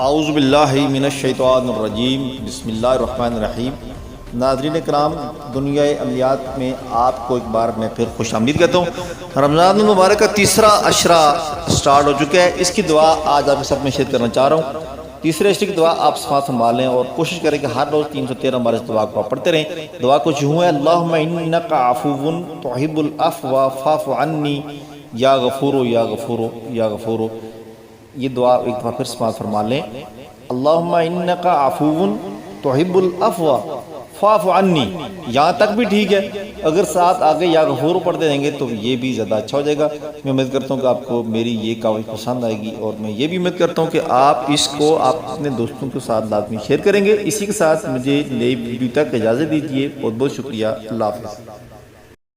اعوذ باللہ من الشیطان الرجیم بسم اللہ الرحمن الرحیم۔ ناظرین کرام، دنیا عملیات میں آپ کو ایک بار میں پھر خوش آمدید کہتا ہوں۔ رمضان المبارک کا تیسرا عشرہ سٹارٹ ہو چکا ہے۔ اس کی دعا آج آپ کے ساتھ میں شیئر کرنا چاہ رہا ہوں۔ تیسرے عشرے کی دعا آپ سماعت فرما لیں اور کوشش کریں کہ ہر روز 313 بار اس دعا کو پڑھتے رہیں۔ دعا کچھ یوں ہے: اللہم انک عفو تحب العفو فاعف عنی یا غفور یا غفور یا غفور۔ یہ دعا ایک دفعہ پھر سماعت فرما لیں: اللہم انک عفو تحب العفو فاعف عنی۔ یہاں تک بھی ٹھیک ہے، اگر ساتھ آگے یا غفور پڑھتے رہیں گے تو یہ بھی زیادہ اچھا ہو جائے گا۔ میں امید کرتا ہوں کہ آپ کو میری یہ کاوش پسند آئے گی، اور میں یہ بھی امید کرتا ہوں کہ آپ اس کو آپ اپنے دوستوں کے ساتھ لازمی شیئر کریں گے۔ اسی کے ساتھ مجھے نئی ویڈیو تک اجازت دیجیے۔ بہت بہت شکریہ۔ اللہ حافظ۔